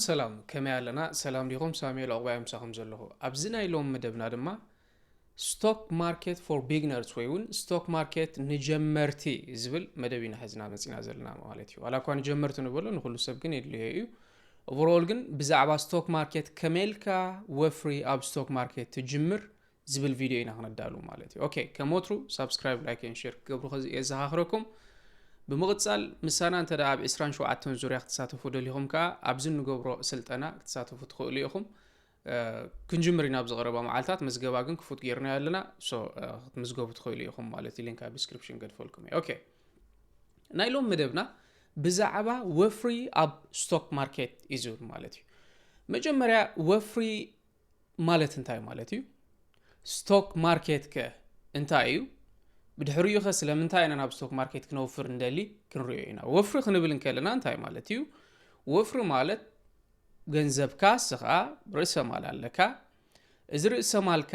سلام كما يعلنا سلام ليكم سامي الأغباء مساهم زلهو أبزنا يلوم مدبنا دما ستوك ماركت فور بيجنرز ويون ستوك ماركت نجمرتي زبل مدبينا حزنا نسينا زلنا مالتي ولا كون نجمرت نقول نقول سبقني اللي هي overall جن بزعبا ستوك ماركت كملكا وفري أب ستوك ماركت تجمر زبل فيديو هنا هندالو مالتي أوكي كموترو سبسكرايب لايك انشير قبل خزي إزهاخركم بمقتصال مسانا انت دا اب اسران شو عتون زوريا اختصاتفو دليهم كا ابزن نقبرو سلطنا اختصاتفو تخوليهم كنجمرينا بزغربا معالتات مزقبا قن كفوت غيرنا يالنا سو مزقبو تخوليهم مالتي لينكا بسكريبشن قد فولكم اوكي نايلوم مدبنا بزعبا وفري اب ستوك ماركت يزور مالتي مجمريا وفري مالت انتاي مالتي ستوك ماركت ك انتايو بدحريو خس لمنتاي انا بستوك ماركت كنوفر ندلي كنرينا وفر خنبل نكلنا انتاي مالتيو وفر مالت ገንዘብ ካስኻ ርዕሰ ማል ኣለካ እዚ ርዕሰ ማልካ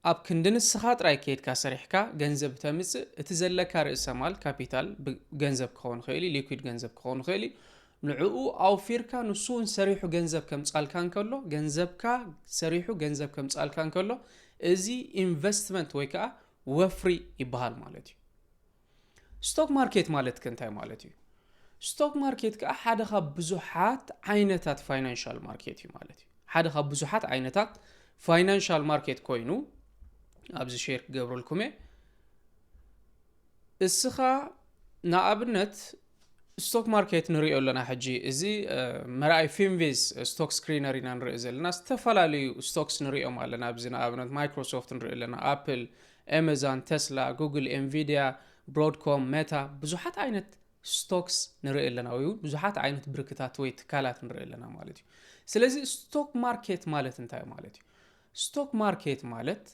ኣብ ክንድንስኻ ጥራይ ከይድካ ሰሪሕካ ገንዘብ ተምጽእ እቲ ዘለካ ርዕሰ ማል ካፒታል ገንዘብ ክኸውን ኽእል ሊኩዊድ ገንዘብ ክኸውን ኽእል ንዕኡ ኣውፊርካ ንሱን ሰሪሑ ገንዘብ ከምጻልካ እንከሎ ገንዘብካ ሰሪሑ ገንዘብ ከምጻልካ እንከሎ እዚ ኢንቨስትመንት ወይ ከዓ ወፍሪ ይበሃል ማለት እዩ ስቶክ ማርኬት ማለት ከንታይ ማለት እዩ ስቶክ ማርኬት ከ ሓደ ካብ ብዙሓት ዓይነታት ፋይናንሻል ማርኬት እዩ ማለት እዩ ሓደ ካብ ብዙሓት ዓይነታት ፋይናንሻል ማርኬት ኮይኑ ኣብዚ ሼር ክገብረልኩም እስኻ ንኣብነት ስቶክ ማርኬት ንሪኦ ኣለና ሕጂ እዚ መርኣይ ፊንቪዝ ስቶክ ስክሪነር ኢና ንሪኦ ዘለና ዝተፈላለዩ ስቶክስ ንሪኦም ኣለና ኣብዚ ንኣብነት ማይክሮሶፍት ንሪኦ ኣለና ኣፕል ኣማዞን ቴስላ ጉግል ኤንቪዲያ ብሮድኮም ሜታ ብዙሓት ዓይነት ስቶክስ ንሪኦ ኣለና ወይ ብዙሓት ዓይነት ብርክታት ወይ ትካላት ንሪኦ ኣለና ማለት እዩ ስለዚ ስቶክ ማርኬት ማለት እንታይ ማለት እዩ ስቶክ ማርኬት ማለት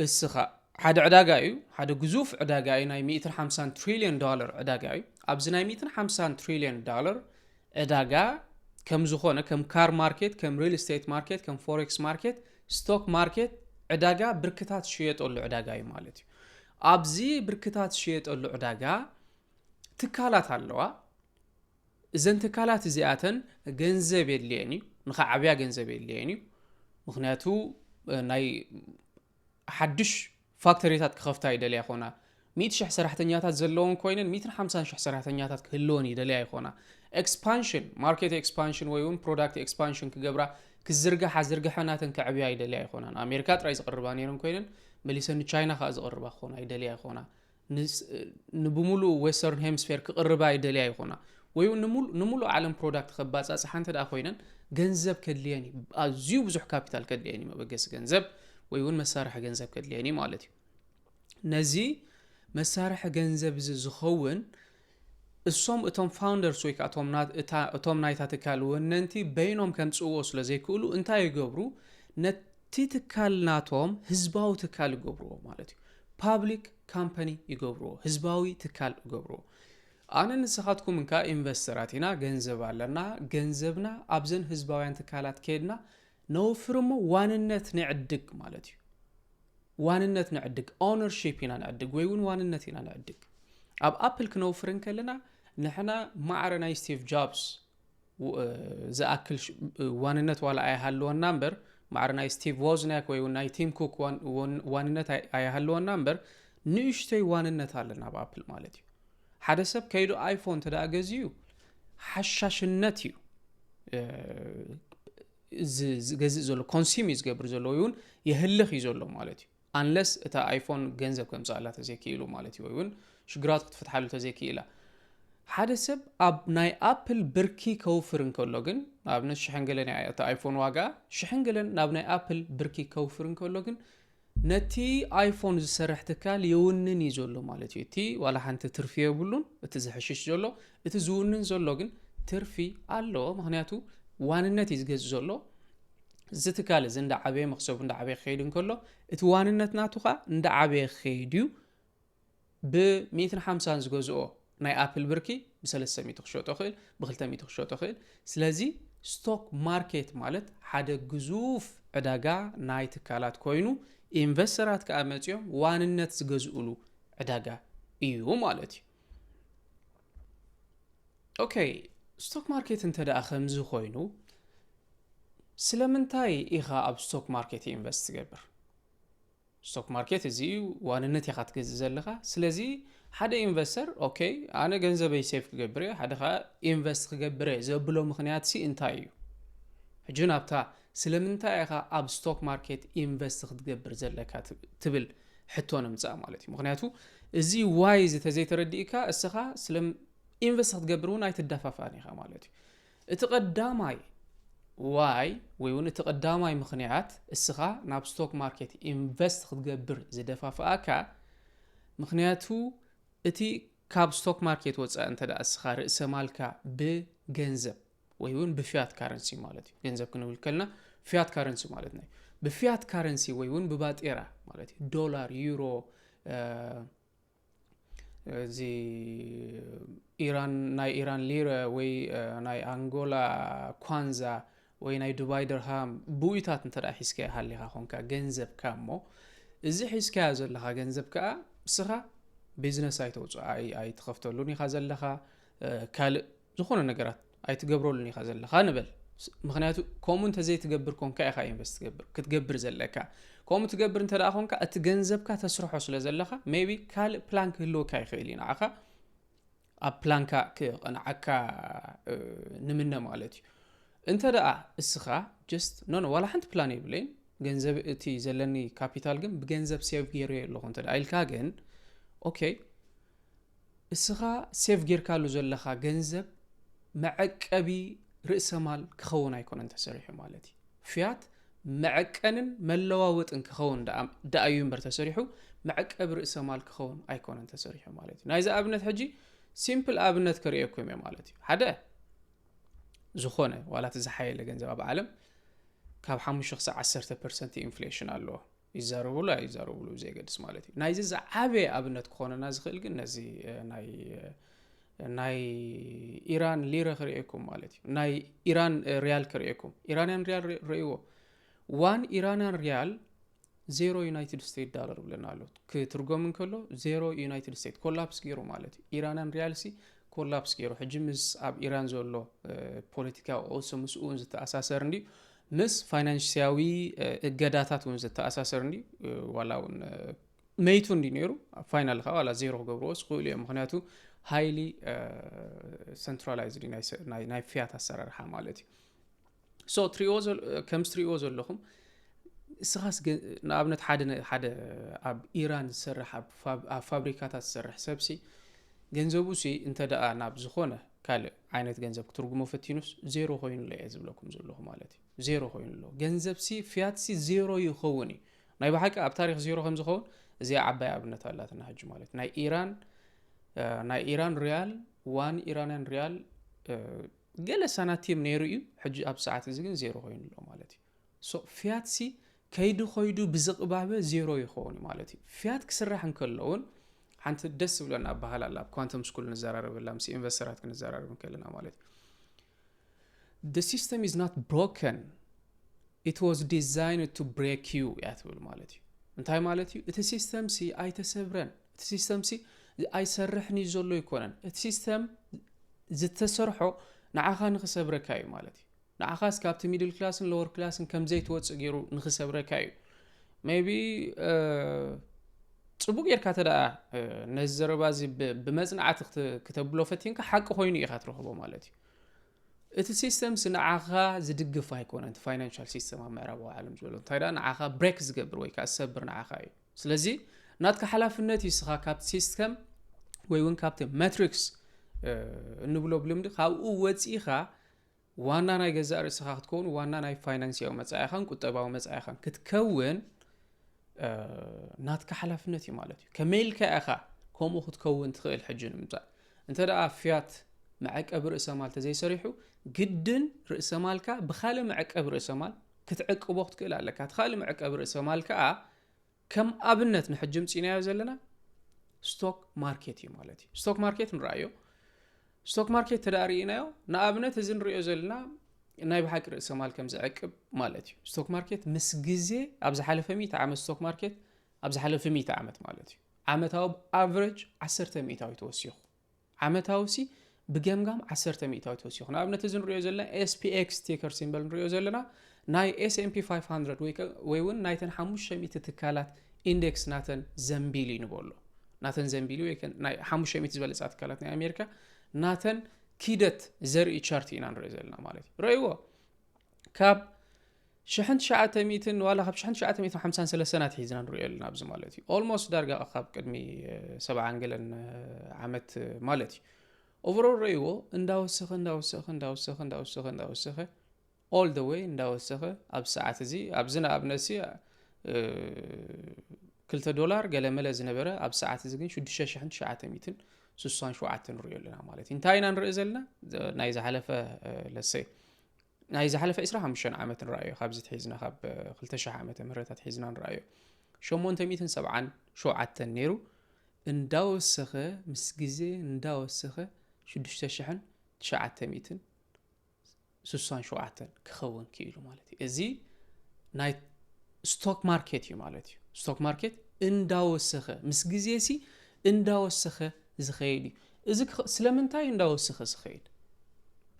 እስኻ ሓደ ዕዳጋ እዩ ሓደ ግዙፍ ዕዳጋ እዩ ናይ 150 ትሪልዮን ዶላር ዕዳጋ እዩ ኣብዚ ናይ 150 ትሪልዮን ዶላር ዕዳጋ ከም ዝኾነ ከም ካር ማርኬት ከም ሪል ስቴት ማርኬት ከም ፎሬክስ ማርኬት ስቶክ ማርኬት ዕዳጋ ብርክታት ሽየጠሉ ዕዳጋ እዩ ማለት እዩ ኣብዚ ብርክታት ሽየጠሉ ዕዳጋ ትካላት ኣለዋ እዘን ትካላት እዚኣተን ገንዘብ የድልየን እዩ ንኸዓብያ ገንዘብ የድልየን እዩ ምክንያቱ ናይ ሓድሽ ፋክተሪታት ክኸፍታ ይደልያ ይኾና 100,000 ሰራሕተኛታት ዘለውን ኮይነን 150,000 ሰራሕተኛታት ክህልውን ይደልያ ይኾና ኤክስፓንሽን ማርኬት ኤክስፓንሽን ወይ እውን ፕሮዳክት ኤክስፓንሽን ክገብራ ክዝርጋሓ ዝርግሐናተን ክዕብያ ይደልያ ይኾና ኣሜሪካ ጥራይ ዝቕርባ ነይረን ኮይነን መሊሰን ቻይና ከዓ ዝቕርባ ክኾና ይደልያ ይኾና ንብሙሉ ዌስተርን ሄምስፌር ክቕርባ ይደልያ ይኾና ወይ ንሙሉ ዓለም ፕሮዳክት ክባጻጽሓ እንተ ደኣ ኮይነን ገንዘብ ከድልየኒ ኣዝዩ ብዙሕ ካፒታል ከድልየኒ መበገሲ ገንዘብ ወይ እውን መሳርሒ ገንዘብ ከድልየኒ ማለት እዩ ነዚ መሳርሒ ገንዘብ ዝኸውን እሶም እቶም ፋውንደርስ ወይ ከዓ እቶም ናይታ ትካል ወነንቲ በይኖም ከምጽውዎ ስለ ዘይክእሉ እንታይ ይገብሩ ነቲ ትካል ናቶም ህዝባዊ ትካል ይገብርዎ ማለት እዩ ፓብሊክ ካምፓኒ ይገብርዎ ህዝባዊ ትካል ይገብርዎ ኣነ ንስኻትኩም እንካ ኢንቨስተራት ኢና ገንዘብ ኣለና ገንዘብና ኣብዘን ህዝባውያን ትካላት ከድና ነውፍርሞ ዋንነት ንዕድግ ማለት እዩ ዋንነት ንዕድግ ኦነርሺፕ ኢና ንዕድግ ወይ እውን ዋንነት ኢና ንዕድግ ኣብ ኣፕል ክነውፍርን ከለና ንሕና ማዕረ ናይ ስቲቭ ጆብስ ዝኣክል ዋንነት ዋላ ኣይሃለወና እምበር ማዕረ ናይ ስቲቭ ዎዝኒያክ ወይ ናይ ቲም ኩክ ዋንነት ኣይሃለወና እምበር ንእሽተይ ዋንነት ኣለና ኣብ ኣፕል ማለት እዩ ሓደ ሰብ ከይዱ ኣይፎን ተዳኣ ገዝዩ ሓሻሽነት እዩ ዝገዝእ ዘሎ ኮንሱም ዝገብር ዘሎ ወይ እውን የህልኽ እዩ ዘሎ ማለት እዩ አንለስ እታ ኣይፎን ገንዘብ ከምጻላ ተዘኪኢሉ ማለት እዩ ወይ እውን ሽግራት ክትፈትሓሉ ተዘኪኢላ ሓደ ሰብ ኣብ ናይ ኣፕል ብርኪ ከውፍር እንከሎ ግን ኣብነት ሽሕንገለን እታ ኣይፎን ዋጋ ሽሕንገለን ናብ ናይ ኣፕል ብርኪ ከውፍር እንከሎ ግን ነቲ ኣይፎን ዝሰርሕ ትካል የውንን እዩ ዘሎ ማለት እዩ እቲ ዋላ ሓንቲ ትርፊ የብሉን እቲ ዝሕሽሽ ዘሎ እቲ ዝውንን ዘሎ ግን ትርፊ ኣለዎ ምክንያቱ ዋንነት እዩ ዝገዝእ ዘሎ እዚ ትካል እዚ እንዳዓበየ መክሰቡ እንዳዓበየ ክኸይድ እንከሎ እቲ ዋንነት ናቱ ኸ እንዳዓበየ ክኸይድ እዩ ብ150 ዝገዝኦ ናይ ኣፕል ብርኪ ብ300 ክሸጦ ክእል ብ200 ክሸጦ ክእል ስለዚ ስቶክ ማርኬት ማለት ሓደ ግዙፍ ዕዳጋ ናይ ትካላት ኮይኑ ኢንቨስተራት ከዓ መጽዮም ዋንነት ዝገዝኡሉ ዕዳጋ እዩ ማለት እዩ ኦኬ ستوك ماركت انت دا خمزو خوينو سلمنتاي إيخا أب ستوك ماركت إنفست تقبر ستوك ماركت زي واننتي خات كززلخا سلازي حدا إنفستر أوكي أنا جنزبي سيف كقبري حدا خا إنفست كقبري زبلو مخنيات سي انتايو حجونا بتاع سلمنتاي إيخا أب ستوك ماركت إنفست تقبر زلكا تبل حتونا متساء مالتي مخنياتو زي وايز تزي ترديكا السخا سلم إنفست تقبرون أي تدفافاني خا مالتي اتقداماي واي ويون تقداماي مخنيات السخا ناب ستوك ماركت إنفست تقبر زدفافاكا مخنياتو اتي كاب ستوك ماركت وصا انت دا السخا رئيس مالكا بجنزب ويون بفيات كارنسي مالتي جنزب كنقول كلنا فيات كارنسي مالتنا بفيات كارنسي ويون ببات إيرا مالتي دولار يورو زي إيران ناي إيران ليرة وي ناي أنغولا كوانزا وي ناي دبي درهم بويتات انت دا حسكا هاللي هونكا جنزب كامو ازي حسكا زلخا جنزب كا سخا بيزنس ايتوص اي تخفتلوني خازلخا كال زخونه نغرات اي تغبرولني خازلخا نبل مخنياتو كومون تزي تغبر كونكا اخا انفست تغبر كتغبر زلكا كومون تغبر انت دا خونكا اتغنزبكا تسرحو سلازلخا ميبي كال بلانك لو كاي خيلينا اخا اب بلانكا كنعكا نمنا مالتي انت دا اسخا جست نو ولا حنت بلاني بلين ገንዘብ እቲ ዘለኒ ካፒታል ግን በገንዘብ ሴቭ ጌር የለው እንተ አይልካ ግን ኦኬ እስኻ ሴቭ ጌር ካሉ ዘለኻ ገንዘብ መዐቀቢ ርእሰ ማል ክኸውን ኣይኮነ እንተ ሰሪሑ ማለት ፊያት መዐቀንን መለዋወጥን ክኸውን ዳአዩ እምበር ተሰሪሑ መዐቀቢ ርእሰ ማል ክኸውን ኣይኮነ እንተ ሰሪሑ ማለት ናይዛ ኣብነት ሕጂ ሲምፕል ኣብነት ከሪአኩም ማለት ሓደ ዝኾነ ዋላ ተዝሓየለ ገንዘብ ኣብ ዓለም ካብ 5-10% ኢንፍሌሽን ኣሎ ይዛረቡሉ ዘይ ገድስ ማለት እዩ ናይዚ ዓበ ኣብነት ኮነና ዝኽእል ግን ነዚ ናይ ኢራን ሊራ ክሪኤኩም ማለት እዩ ናይ ኢራን ሪያል ክሪኤኩም ኢራንያን ሪያል ሪእዎ 1 ኢራንያን ሪያል 0 ዩናይትድ ስቴትስ ዶላር ብለና ኣሎ ክትርጎም እንከሎ 0 ዩናይትድ ስቴትስ ኮላፕስ ገይሩ ማለት እዩ ኢራንያን ሪያል ሲ ኮላፕስ ገይሩ ሕጂ ምስ ኣብ ኢራን ዘሎ ፖለቲካ ኦልሶ ምስኡን ዝተኣሳሰር እንዲ مس فاينانشياوي እገዳታት ወንዝ ተአሳሰር እንዲ ዋላውን ሜይቱ እንዲ ነሩ ፋይናል ኸዋላ ዜሮ ገብሮስ ቁል ምክንያቱ ሃይሊ ሴንትራላይዝድ ናይ ፊያት አሰራርሓ ማለት እዩ ሶ ትሪኦዝ ከምስትሪኦ ዘለኹም ስኻስ ንኣብነት ሓደ ኣብ ኢራን ዝሰርሕ ኣብ ፋብሪካታት ዝሰርሕ ሰብሲ ገንዘቡ ሲ እንተ ደኣ ናብ ዝኾነ ካል ዓይነት ገንዘብ ክትርጉሞ ፈቲኑስ ዜሮ ኮይኑ ለየ ዝብለኩም ዘለኹ ማለት እዩ ዜሮ ኮይኑ ሎ ገንዘብ ሲ ፊያት ሲ ዜሮ ይኸውን ናይ በሓቂ ኣብ ታሪኽ ዜሮ ከም ዝኸውን እዚ ዓባይ ኣብነት አላትና ሕጂ ማለት ናይ ኢራን ሪያል 1 ኢራንያን ሪያል ገለ ሰናቲም ነይሩ እዩ ሕጂ ኣብ ሰዓት እዚ ግን ዜሮ ኮይኑ ሎ ማለት እዩ ሶ ፊያት ሲ ከይዱ ኾይዱ ብዝቕባበ ዜሮ ይኸውን ማለት እዩ ፊያት ክስራሕ እንከለውን ሓንቲ ደስ ብለና ባህል አላ ኳንተም ስኩል ንዘራረብላ ምስ ኢንቨስተራት ክንዘራረብ ከለና ማለት the system is not broken it was designed to break you ያትብል ማለት እዩ እንታይ ማለት እዩ እቲ ሲስተም ሲ ኣይተሰብረን እቲ ሲስተም ሲ ኣይሰርሕኒ ዘሎ ይኮነን እቲ ሲስተም ዝተሰርሖ ንዓኻ ንኽሰብረካ እዩ ማለት እዩ ንዓኻ ስካብቲ ሚድል ክላስን ሎወር ክላስን ከም ዘይትወፅእ ገይሩ ንኽሰብረካ እዩ ሜቢ ጽቡቅ ጌርካ ተዳ ነዘረባዚ ብመጽናዓት ከተብሎ ፈቲንካ ሓቂ ኮይኑ ኢኻ ትረኽቦ ማለት እዩ እቲ ሲስተም ስንዓኻ ዝድግፍ ኣይኮነን እቲ ፋይናንሻል ሲስተም ኣብ ምዕራባዊ ዓለም ዘሎ እንታይ ዳ ንዓኻ ብሬክ ዝገብር ወይ ከዓ ዝሰብር ንዓኻ እዩ ስለዚ ናትካ ሓላፍነት ይስኻ ካብቲ ሲስተም ወይ እውን ካብቲ ማትሪክስ እንብሎ ብልምዲ ካብኡ ወፂኻ ዋና ናይ ገዛእ ርእስኻ ክትከውን ዋና ናይ ፋይናንስያዊ መጻኢኻን ቁጠባዊ መጻኢኻን ክትከውን ናትካ ሓላፍነት እዩ ማለት እዩ ከመይልካ ኢኻ ከምኡ ክትከውን ትኽእል ሕጂ ንምምጻእ እንተ ደኣ ፊያት معقب رأس مال تزيسريحو جدا رأس مالك بخالي معقب رأس مال كتعقب وقت كلا لك هتخالي معقب رأس مالك كم أبنت نحجم تينيا زلنا ستوك ماركت مالتي ستوك ماركت نرأيه ستوك ماركت تدارينا نأبنت زين رأيه زلنا نايب حق رأس مال كم زعقب مالتي ستوك ماركت مسجزي أبز حلف 100 عام ستوك ماركت أبز حلف 100 عامت مالتي عامتها بأفريج 10 100 يتوسيخ عامتها وسي بجمجام 10 مئة توسيخ نابنة تزن ريو زلنا SPX تيكر سيمبل ريو زلنا ناي S&P 500 ويون نايتن حموش مئة تكالات إندكس ناتن زنبيلي نبولو ناتن زنبيلي ويكن ناي حموش مئة زبالة ساعت كالات ناي أمريكا ناتن كيدت زرقي تشارتين عن ريو زلنا مالتي ريو كاب شحنت شعاتة ميتن ولا خب شحنت شعاتة ميتن 53 سنة حيزنا نريو لنا بز مالتي almost درجة أخاب قدمي 7 أنجلن عمت مالتي overall ريو انداوسخ all the way انداوسخ أب ساعة زي أبزنا أبنسي كلتا دولار قال ملا زنبرة أب ساعة زي شو دشة شحنت شعاتة ميتن سوسان شو عتن ريو لنا مالتي انتاينا نرئزلنا نايزة حلفة لسي نايزة حلفة إسراها مشان عامة رأيه خابزة حيزنا خاب خلتش عامة مرتات حيزنا رأيه شو مونتا ميتن سبعان شو عتن نيرو انداوسخ مسجزي انداوسخ شو دشة شحن شعاتة ميتن سوسان شو عتن كخون كيلو مالتي ازي نايت ستوك ماركت يو مالتي ستوك ماركت انداوسخ مسجزي سي انداوسخ زخيلي ازي سلمنتاي انداوسخ زخيل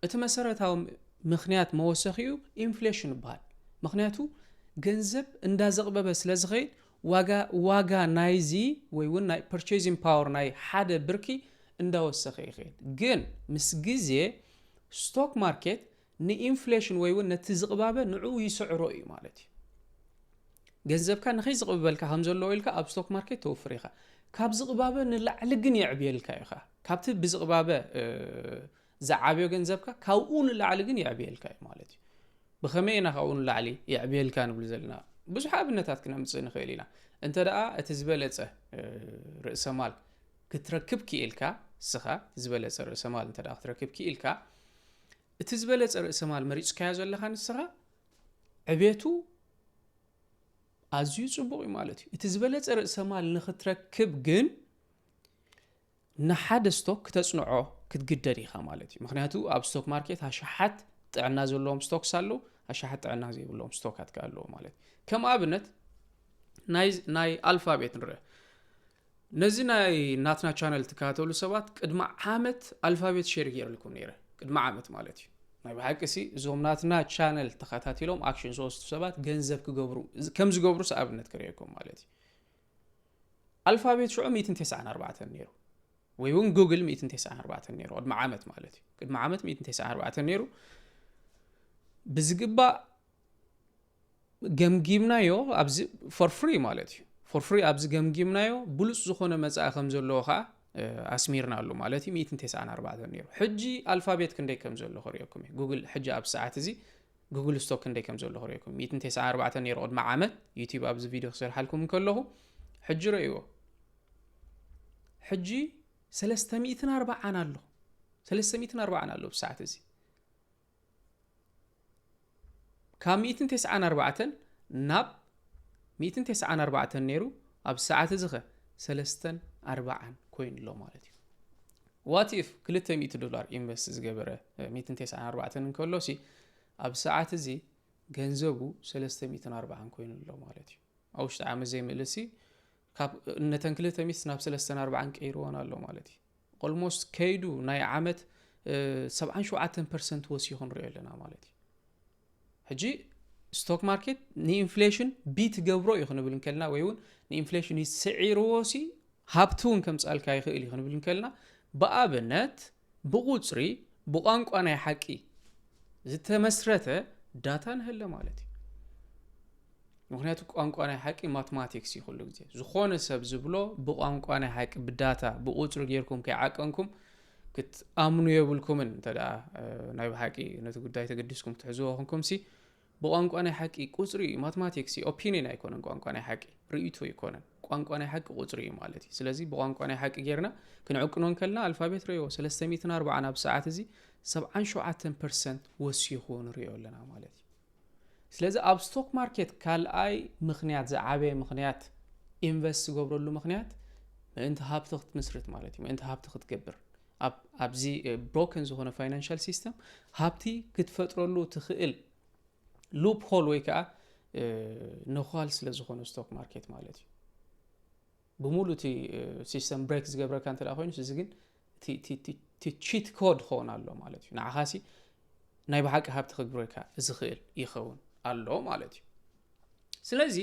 اتمسرتاو مخنيات موسخيو إنفليشن بهال مخنياتو جنزب اندازقبه سلازخيل واغا نايزي ويون ناي purchasing power ناي حدا بركي انداوسخي خيل جن مسجزي ستوك ماركت ني إنفليشن ويون نتزقبابه نعو يسعرو اي مالتي جنزب كان نخيزقبالك همزلو إلكا أب ستوك ماركت توفريخا كاب زقبابه نلعلقن يعبيلكا يخا كابتب بزقبابه زعابيو جنزبك كاون اللي يعبيلكا مالتي بخمينا كاون اللي يعبيلكا نبلزلنا بس حابنتات كنا متصين خيلينا انت دقا اتزبلصه رأس مال كتركب كيلكا سخا تزبلصه رأس مال انت دقا تركب كيلكا تزبلصه رأس مال مريص كيازو لخان سخا عبيتو ازيو صبوي مالتي تزبلصه رأس مال نختركب جن نحد ستوك تصنعو كتقدر يخا مالتي مخنياتو اب ستوك ماركت هاشحت طعنا زلهم ستوك سالو هاشحت طعنا زيبلهم ستوكات قالو مالتي كما ابنت ناي الفابيت نره نزي ناي ناتنا چانل تكاتولو سبات قدم عامت الفابيت شير غير لكم نيره قدم عامت مالتي ناي بحقسي زوم ناتنا چانل تخاتاتيلهم اكشن 3 سبات ገንዘብ كغبرو كم زغبرو سابنت كريكم مالتي الفابيت شو 194 نيرو ويون جوجل 194 نيرو قد معامت مالتي قد معامت 194 نيرو بزقبا جمجيمنا يو ابز فور فري مالتي فور فري ابز جمجيمنا يو بلوس زخونه مصا خمزلوخا اسميرنا له مالتي 194 نيرو حجي الفابيت كندي كمزلو خريكم جوجل حجي اب ساعات زي جوجل ستوك كندي كمزلو خريكم 194 نيرو قد معامت يوتيوب ابز فيديو خسر حالكم كله حجي ريو حجي 340 አለው 340 አለው በሰዓት እዚ ከ194 ናብ 194 ነይሩ ኣብ ሰዓት እዚ ኸ 340 ኮይን ሎ ማለት እዩ what if $200 ኢንቨስት ዝገበረ 194 እንከሎሲ ኣብ ሰዓት እዚ ገንዘቡ 340 ኮይን ሎ ማለት እዩ አውሽታ ዓመት ዘይምልሲ نتن كلتا ميت ناب 340 قيروان الله مالتي almost كيدو ناي عامت 77% وسيخون ريالنا مالتي هجي ستوك ماركت ني انفليشن بيت قبرو يخون بلنكلنا ويون ني انفليشن يسعير وسي هابتون كم سأل كاي خيلي يخون بلنكلنا بقابنت بغوصري بقانق انا حقي زي تمسرته داتا نهلا مالتي مخنياتو ቋንቋና ሐቂ ማትማቲክስ ይሁሉ ግዜ ዝኾነ ሰብ ዝብሎ በቋንቋና ሐቂ በዳታ በቁጥር ገርኩም ከዓቀንኩም ክትአምኑ የብልኩምን ተዳ ናይ ሐቂ ነቲ ጉዳይ ተገዲስኩም ትሕዝዎኹም ሲ በቋንቋና ሐቂ ቁጥሪ ማትማቲክስ ኦፒኒየን አይኮነን ቋንቋና ሐቂ ርእይቶ ይኮነን ቋንቋና ሐቂ ቁጥሪ ማለት ስለዚህ በቋንቋና ሐቂ ገርና ክንዕቅኖን ከልና አልፋቤት ረዮ 340 ኣብ ሰዓት እዚ 77% ወሲኹን ረዮለና ማለት ስለዚህ ኣብ ስቶክ ማርኬት ካልኣይ ምኽንያት ዘዓበየ ምኽንያት ኢንቨስት ገብረሉ ምኽንያት እንተ ሃብት ክትመስርት ማለት እዩ እንተ ሃብት ክትገብር ኣብዚ ብሮከን ዝኾነ ፋይናንሻል ሲስተም ሃብቲ ክትፈጥረሉ ትኽእል ሉፕ ሆል ወይ ከዓ ነዃል ስለ ዝኾነ ስቶክ ማርኬት ማለት እዩ ብሙሉ እቲ ሲስተም ብሬክ ዝገብረካ እንተ ደኣ ኮይኑስ እዚ ግን cheat code ኾን ኣሎ ማለት እዩ ንዓኻሲ ናይ ብሓቂ ሃብቲ ክግብረካ ዝኽእል ይኸውን ኣሎ ማለት እዩ ስለዚ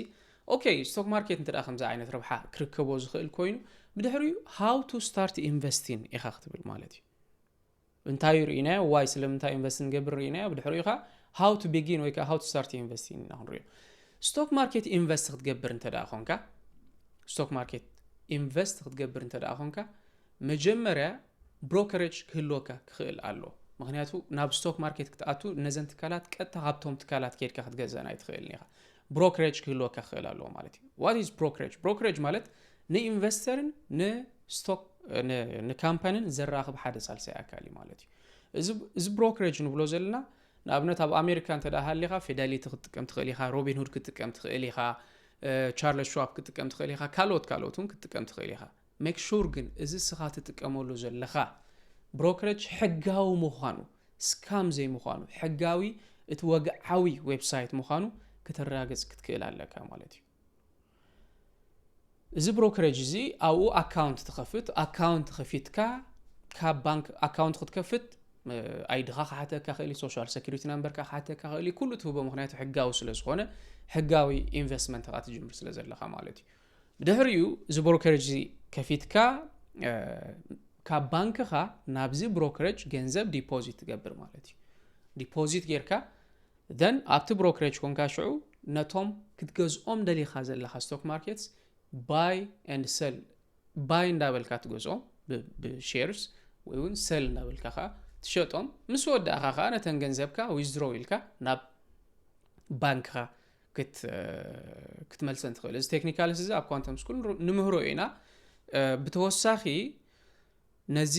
ኦኬይ ስቶክ ማርኬት እንተዳ ከምዛ ዓይነት ረብሓ ክርከቦ ዝኽእል ኮይኑ ብድሕሪኡ how to start investing ኢኻ ክትብል ማለት እዩ እንታይ ርኢናዮ ዋይ ስለምንታይ ኢንቨስት ንገብር ርኢናዮ ብድሕሪኡ ኻ how to begin ወይ how to start investing ኢና ክንሪኦ ስቶክ ማርኬት ኢንቨስት ክትገብር እንተዳ ኾንካ ስቶክ ማርኬት ኢንቨስት ክትገብር እንተዳ ኾንካ መጀመርያ ብሮከሬጅ ክህልወካ ክኽእል ኣሎ ምክንያቱ ናብ ስቶክ ማርኬት ክትኣቱ ነዘን ትካላት ቀጥታ ካብቶም ትካላት ከድካ ክትገዝአን ኣይትኽእልን ኢኻ ብሮከሬጅ ክህልወካ ክኽእል ኣለዎ ማለት እዩ what is brokerage brokerage ማለት ንኢንቨስተርን ንስቶክ ንካምፓኒን ዘራኽብ ሓደ ሳልሳይ ኣካል እዩ ማለት እዩ እዚ ብሮከሬጅ ንብሎ ዘለና ንኣብነት ኣብ ኣሜሪካ እንተዳሃሊኻ ፊደሊቲ ክትጥቀም ትኽእል ኢኻ ሮቢን ሁድ ክትጥቀም ትኽእል ኢኻ ቻርልስ ሸዋብ ክትጥቀም ትኽእል ኢኻ ካልኦትን ክትጥቀም ትኽእል ኢኻ ሜክ ሹር ግን እዚ ስኻ ትጥቀመሉ ዘለኻ ብሮከሬጅ ሕጋዊ ምዃኑ ስካም ዘይምዃኑ ሕጋዊ እቲ ወግዓዊ ዌብሳይት ምዃኑ ከተረጋግጽ ክትክእል ኣለካ ማለት እዩ እዚ ብሮከሬጅ እዚ ኣብኡ ኣካውንት ትኸፍት ኣካውንት ከፊትካ ካብ ባንክ ኣካውንት ክትከፍት ኣይድኻ ካሓተካ ክእሊ ሶሻል ሴኩሪቲ ነምበርካ ካሓተካ ክእሊ ኩሉ ትህቦ ምክንያቱ ሕጋዊ ስለ ዝኾነ ሕጋዊ ኢንቨስትመንት ካ ትጅምር ስለ ዘለኻ ማለት እዩ ብድሕሪኡ እዚ ብሮከሬጅ ከፊትካ ካብ ባንክኻ ናብዚ ብሮከሬጅ ገንዘብ ዲፖዚት ትገብር ማለት እዩ ዲፖዚት ጌርካ then ኣብቲ ብሮከሬጅ ኮንካ ሽዑ ነቶም ክትገዝኦም ደሊኻ ዘለኻ ስቶክ ማርኬትስ buy and sell buy እንዳበልካ ትገዝኦም ብሼርስ ወይ እውን sell እንዳበልካ ትሸጦም ምስ ወዳእኻ ኸ ነተን ገንዘብካ withdraw ኢልካ ናብ ባንክኻ ክትመልሰን ትኽእል እዚ ቴክኒካልስ እዚ ኣብ ኳንተም ስኩል ንምህሮ ኢና ብተወሳኺ ነዚ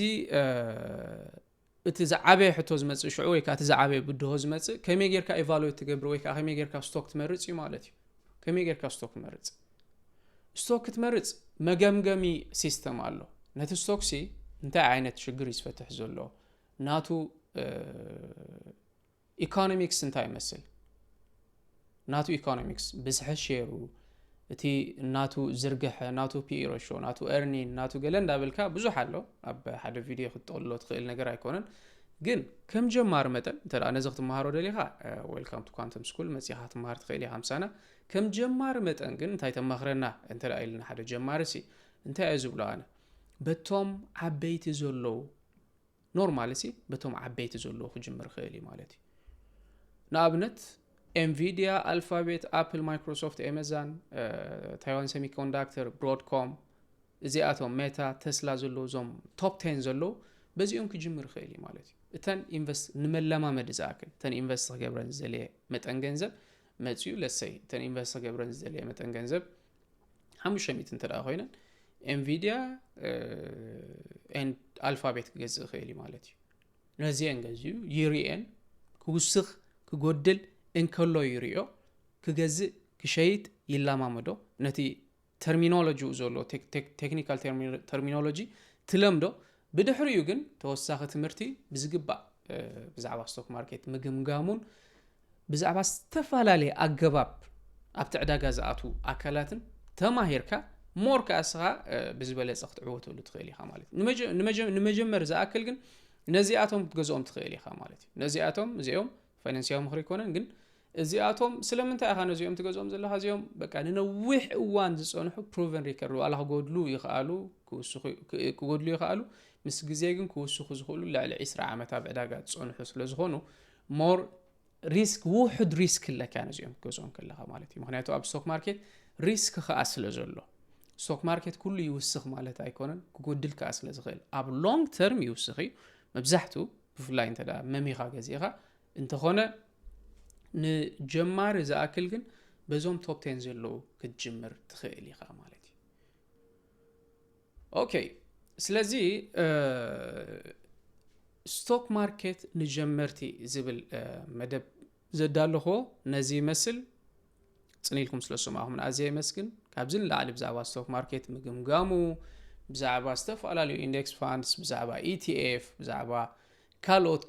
እቲ ዝዓበየ ሕቶ ዝመጽእ ሽዑ ወይ ከዓ እቲ ዝዓበየ ብድሆ ዝመጽእ ከመይ ጌርካ ኢቫሉዌት ትገብር ወይ ከዓ ከመይ ጌርካ ስቶክ ትመርጽ እዩ ማለት እዩ ከመይ ጌርካ ስቶክ ትመርጽ ስቶክ ክትመርጽ መገምገሚ ሲስተም ኣሎ ነቲ ስቶክ ሲ እንታይ ዓይነት ችግር ይስፈትሕ ዘሎ ናቱ ኢኮኖሚክስ እንታይ ይመስል ናቱ ኢኮኖሚክስ ብዝሕሽ ሼሩ እቲ ናቱ ዝርግሐ ናቱ ፒኢ ሬሾ ናቱ ኤርኒን ናቱ ገለ እንዳበልካ ብዙሕ ኣሎ ኣብ ሓደ ቪድዮ ክትጠቕልሎ ትኽእል ነገር ኣይኮነን ግን ከም ጀማር መጠን እንተዳ ነዚ ክትመሃሮ ደሊኻ ዌልካም ቱ ኳንተም ስኩል መፂኻ ትመሃር ትኽእል ኢኻ ምሳና ከም ጀማር መጠን ግን እንታይ ተመኽረና እንተዳ ኢልና ሓደ ጀማር ሲ እንታይ እዩ ዝብሎ ኣነ በቶም ዓበይቲ ዘለዉ ኖርማል ሲ በቶም ዓበይቲ ዘለዉ ክጅምር ክእል እዩ ማለት እዩ ንኣብነት NVIDIA, Alphabet, Apple, Microsoft, Amazon, Taiwan Semiconductor, Broadcom, እዚኣቶም ሜታ ቴስላ ዘሎ ዞም ቶፕ 10 ዘሎ በዚኦም ክጅምር ክእል ማለት እዩ እተን ኢንቨስት ንመለማመድ ዝኣክል እተን ኢንቨስት ክገብረን ዝደልየ መጠን ገንዘብ መፅዩ ለሰይ እተን ኢንቨስት ክገብረን ዝደልየ መጠን ገንዘብ 500 እንተዳ ኮይነን NVIDIA and Alphabet ክገዝእ ክእል ማለት እዩ ነዚአን ገዝዩ ይሪአን ክውስኽ ክጎድል እንከሎ ይሪኦ ክገዝእ ክሸይጥ ይላማመዶ ነቲ ተርሚኖሎጂ ዘሎ ቴክኒካል ተርሚኖሎጂ ትለምዶ ብድሕሪኡ ግን ተወሳኺ ትምህርቲ ብዝግባእ ብዛዕባ ስቶክ ማርኬት ምግምጋሙን ብዛዕባ ዝተፈላለዩ ኣገባብ ኣብቲ ዕዳጋ ዝኣቱ ኣካላትን ተማሂርካ ሞር ካስኻ ብዝበለፀ ክትዕወተሉ ትኽእል ኢኻ ማለት እዩ ንመጀመር ዝኣክል ግን ነዚኣቶም ክትገዝኦም ትኽእል ኢኻ ማለት እዩ ነዚኣቶም እዚኦም ፋይናንስያዊ ምኽሪ ይኮነን ግን እዚኣቶም ስለምንታይ ኢኻ ነዚኦም ትገዝኦም ዘለኻ እዚኦም በቃ ንነዊሕ እዋን ዝፀንሑ ፕሩቨን ሪከርድ ዋላ ክጎድሉ ይኽኣሉ ክጎድሉ ይኽኣሉ ምስ ግዜ ግን ክውስኹ ዝኽእሉ ልዕሊ 20 ዓመት ኣብ ዕዳጋ ዝፀንሑ ስለዝኾኑ ሞር ሪስክ ውሕድ ሪስክ ለካ ነዚኦም ክትገዝኦም ከለኻ ማለት እዩ ምክንያቱ ኣብ ስቶክ ማርኬት ሪስክ ከዓ ስለ ዘሎ ስቶክ ማርኬት ኩሉ ይውስኽ ማለት ኣይኮነን ክጎድል ከዓ ስለ ዝኽእል ኣብ ሎንግ ተርም ይውስኽ እዩ መብዛሕትኡ ብፍላይ እንተዳ መሚኻ ገዚኻ እንተኾነ ንጀማር ዝኣክል ግን በዞም ቶፕ 10 ዘለዉ ክትጅምር ትኽእል ኢኻ ማለት እዩ ኦኬይ ስለዚ ስቶክ ማርኬት ንጀመርቲ ዝብል መደብ ዘዳለኾ ነዚ ይመስል ጽኒልኩም ስለሰማኹም ኣዝየ ይመስግን ካብዚ ንላዕሊ ብዛዕባ ስቶክ ማርኬት ምግምጋሙ ብዛዕባ ዝተፈላለዩ ኢንዴክስ ፋንድስ ብዛዕባ ETF ብዛዕባ ካልኦት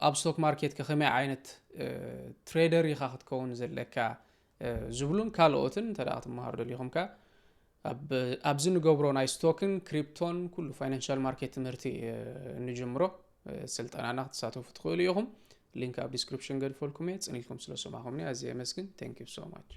ኣብ ስቶክ ማርኬት ከመይ ዓይነት ትሬደር ኢኻ ክትከውን ዘለካ ዝብሉን ካልኦትን ተዳ ክትመሃሩ ደሊኹም ኣብዚ ንገብሮ ናይ ስቶክን ክሪፕቶን ኩሉ ፋይናንሻል ማርኬት ትምህርቲ ንጅምሮ ስልጠናና ክትሳተፉ ትኽእሉ ኢኹም ሊንክ ኣብ ዲስክሪፕሽን ገድፈልኩም እየ ጽኒልኩም ስለ ሰማኹምኒ ኣዝየ መስግን ቴንክ ዩ ሶ ማች